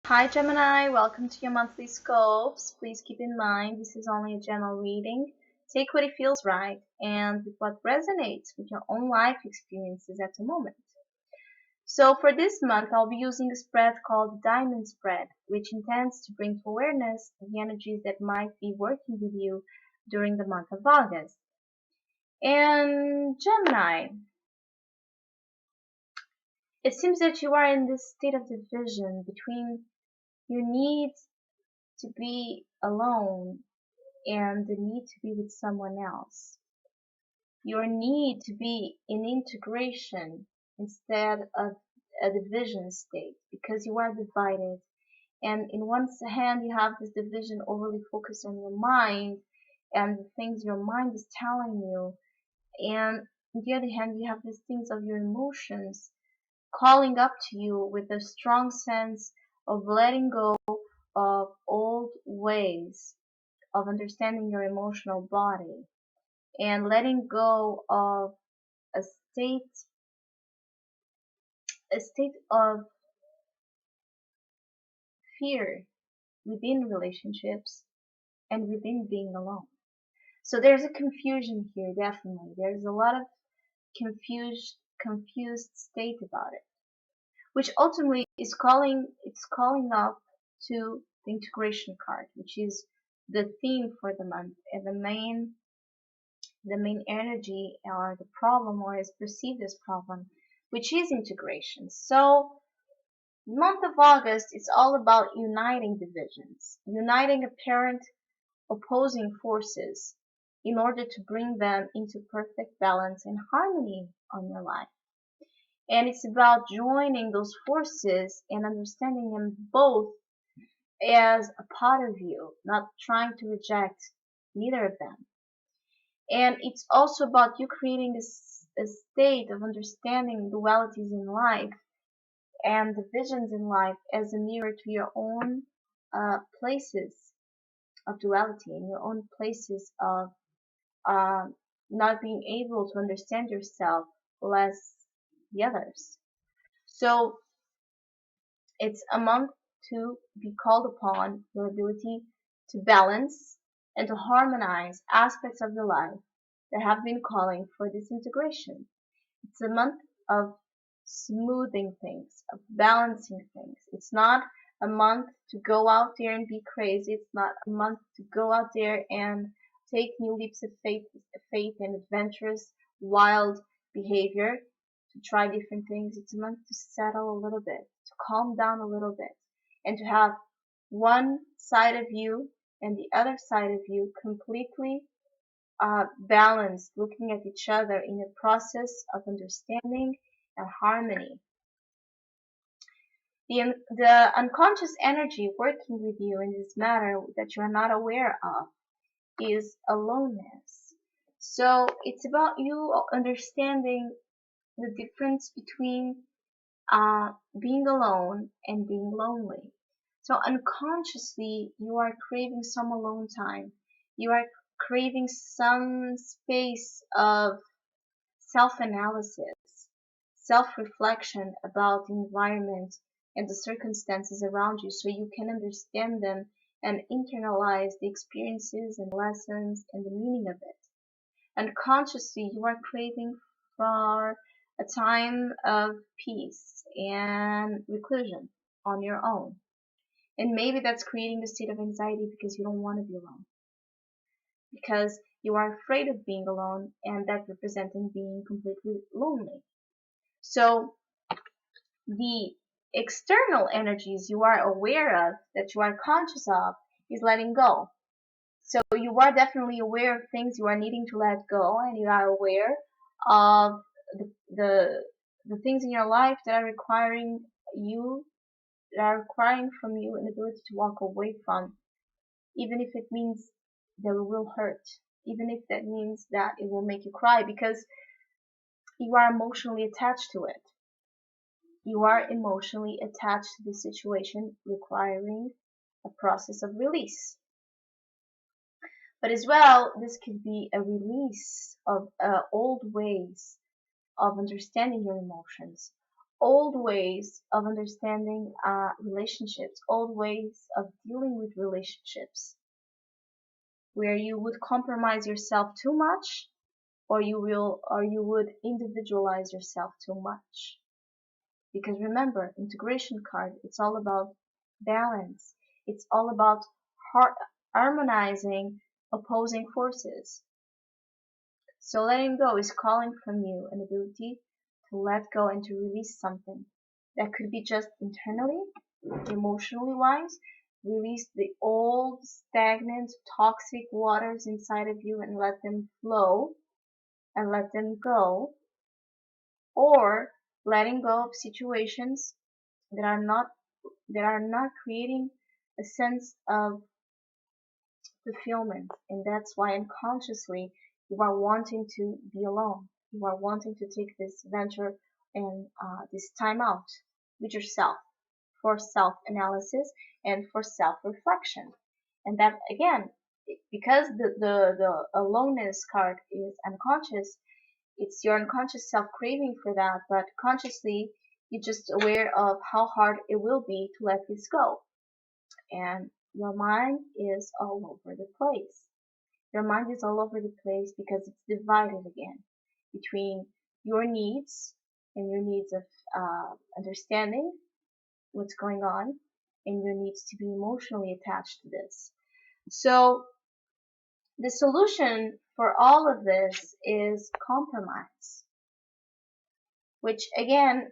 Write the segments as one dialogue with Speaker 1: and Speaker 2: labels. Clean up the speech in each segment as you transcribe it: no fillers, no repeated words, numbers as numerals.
Speaker 1: Hi Gemini, welcome to your monthly scopes. Please keep in mind this is only a general reading. Take what it feels right and with what resonates with your own life experiences at the moment. So for this month, I'll be using a spread called the Diamond Spread, which intends to bring to awareness the energies that might be working with you during the month of August. And Gemini, it seems that you are in this state of division between your need to be alone and the need to be with someone else. Your need to be in integration instead of a division state because you are divided. And in one hand, you have this division overly focused on your mind and the things your mind is telling you. And on the other hand, you have these things of your emotions calling up to you with a strong sense of letting go of old ways of understanding your emotional body and letting go of a state a state of fear within relationships and within being alone. So there's a confusion here, definitely. There's a lot of confused state about it, which ultimately is calling up to the integration card, which is the theme for the month and the main energy or the problem or is perceived as problem, which is integration. So month of August is all about uniting divisions, uniting apparent opposing forces in order to bring them into perfect balance and harmony on your life. And it's about joining those forces and understanding them both as a part of you, not trying to reject neither of them. And it's also about you creating a state of understanding dualities in life and divisions in life as a mirror to your own places of duality and your own places of uh, not being able to understand yourself less the others. So it's a month to be called upon your ability to balance and to harmonize aspects of your life that have been calling for this integration. It's a month of smoothing things, of balancing things. It's not a month to go out there and be crazy. It's not a month to go out there and take new leaps of faith and adventurous, wild behavior to try different things. It's a month to settle a little bit, to calm down a little bit, and to have one side of you and the other side of you completely balanced, looking at each other in a process of understanding and harmony. The unconscious energy working with you in this matter that you are not aware of is aloneness. So it's about you understanding the difference between being alone and being lonely. So unconsciously, you are craving some alone time. You are craving some space of self-analysis, self-reflection about the environment and the circumstances around you so you can understand them and internalize the experiences and lessons and the meaning of it. And consciously, you are craving for a time of peace and reclusion on your own. And maybe that's creating a state of anxiety because you don't want to be alone. Because you are afraid of being alone and that representing being completely lonely. So the external energies you are aware of, that you are conscious of, is letting go. So you are definitely aware of things you are needing to let go, and you are aware of the the, the things in your life that are you requiring from you an ability to walk away from, even if it means that it will hurt, even if that means that it will make you cry, because you are emotionally attached to it. You are emotionally attached to the situation requiring a process of release. But as well, this could be a release of old ways of understanding your emotions, old ways of understanding relationships, old ways of dealing with relationships, where you would compromise yourself too much, or you would individualize yourself too much. Because remember, integration card, it's all about balance. It's all about harmonizing opposing forces. So letting go is calling from you an ability to let go and to release something. That could be just internally, emotionally wise, release the old, stagnant, toxic waters inside of you and let them flow and let them go, or letting go of situations that are not creating a sense of fulfillment. And that's why unconsciously you are wanting to be alone. You are wanting to take this venture and this time out with yourself for self-analysis and for self-reflection. And that again, because the aloneness card is unconscious, it's your unconscious self craving for that, but consciously you're just aware of how hard it will be to let this go. And your mind is all over the place. Your mind is all over the place because it's divided again between your needs and your needs of understanding what's going on and your needs to be emotionally attached to this. So the solution for all of this is compromise, which again,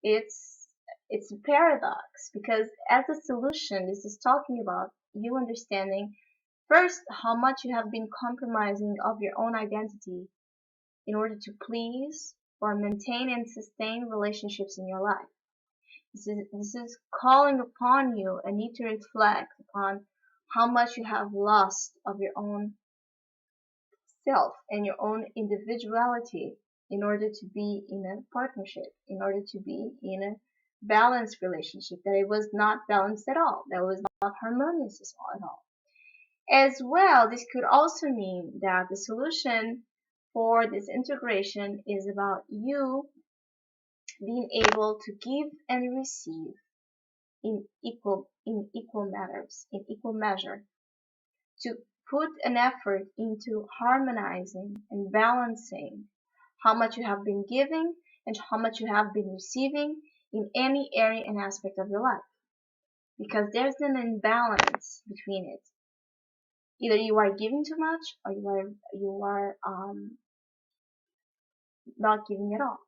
Speaker 1: it's it's a paradox because as a solution, this is talking about you understanding first how much you have been compromising of your own identity in order to please or maintain and sustain relationships in your life. This is calling upon you a need to reflect upon how much you have lost of your own self and your own individuality in order to be in a partnership, in order to be in a balanced relationship, that it was not balanced at all, that was not harmonious at all. As well, this could also mean that the solution for this integration is about you being able to give and receive in equal measure, to put an effort into harmonizing and balancing how much you have been giving and how much you have been receiving in any area and aspect of your life. Because there's an imbalance between it. Either you are giving too much or you are not giving at all.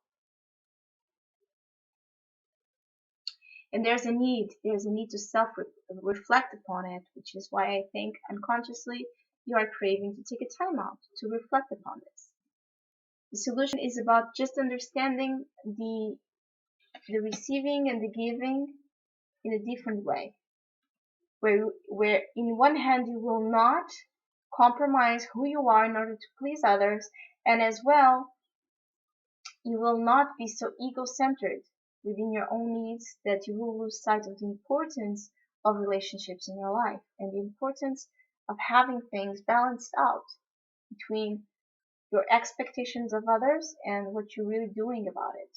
Speaker 1: And there's a need to self-reflect upon it, which is why I think unconsciously you are craving to take a time out to reflect upon this. The solution is about just understanding the receiving and the giving in a different way, where in one hand you will not compromise who you are in order to please others, and as well you will not be so ego-centered within your own needs that you will lose sight of the importance of relationships in your life and the importance of having things balanced out between your expectations of others and what you're really doing about it.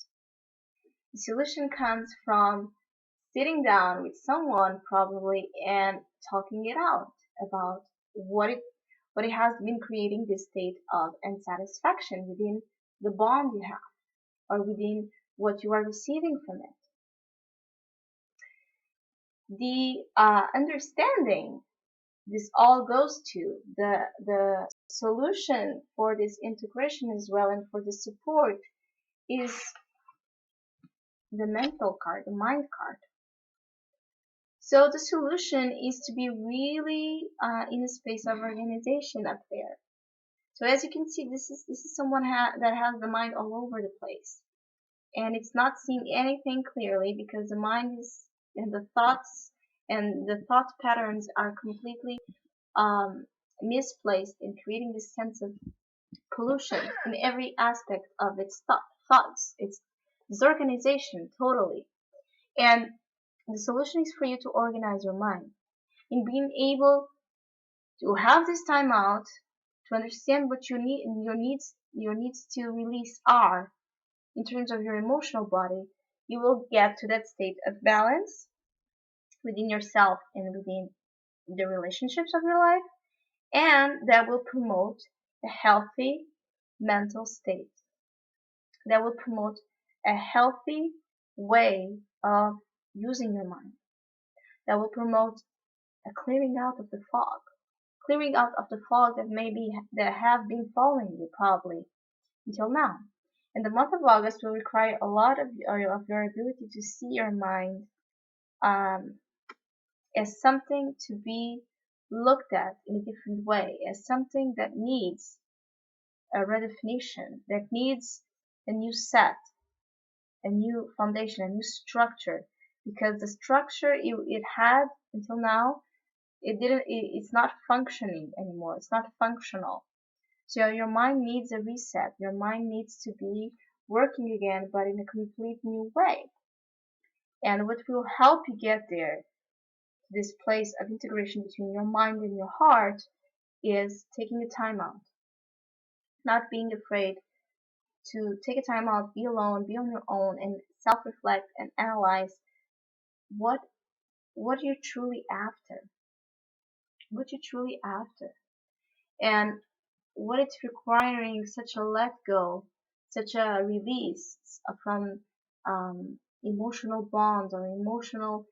Speaker 1: The solution comes from sitting down with someone probably and talking it out about what it has been creating this state of unsatisfaction within the bond you have or within what you are receiving from it. The understanding this all goes to the solution for this integration as well and for the support is the mental card, the mind card. So the solution is to be really in a space of organization up there. So as you can see, this is someone that has the mind all over the place, and it's not seeing anything clearly because the mind is and the thoughts and the thought patterns are completely misplaced in creating this sense of pollution in every aspect of its thoughts. It's disorganization totally. And the solution is for you to organize your mind in being able to have this time out to understand what you need and your needs to release are, in terms of your emotional body, you will get to that state of balance within yourself and within the relationships of your life, and that will promote a healthy mental state, that will promote a healthy way of using your mind, that will promote a clearing out of the fog that maybe that have been following you probably until now. And the month of August will require a lot of your ability to see your mind um, as something to be looked at in a different way, as something that needs a redefinition, that needs a new set, a new foundation, a new structure, because the structure it had until now, it's not functioning anymore. It's not functional. So your mind needs a reset. Your mind needs to be working again, but in a complete new way. And what will help you get there, this place of integration between your mind and your heart, is taking a time out, not being afraid to take a time out, be alone, be on your own, and self-reflect and analyze what what you're truly after, what you're truly after, and what it's requiring such a let go, such a release from emotional bonds or emotional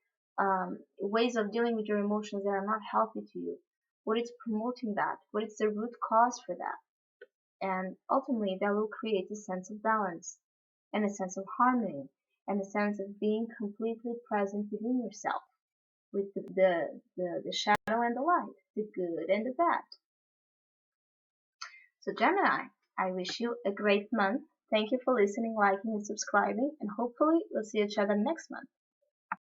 Speaker 1: ways of dealing with your emotions that are not healthy to you. What it's promoting that, what is the root cause for that, and ultimately that will create a sense of balance and a sense of harmony and a sense of being completely present within yourself with the shadow and the light, the good and the bad. So Gemini, I wish you a great month. Thank you for listening, liking, and subscribing, and hopefully we'll see each other next month.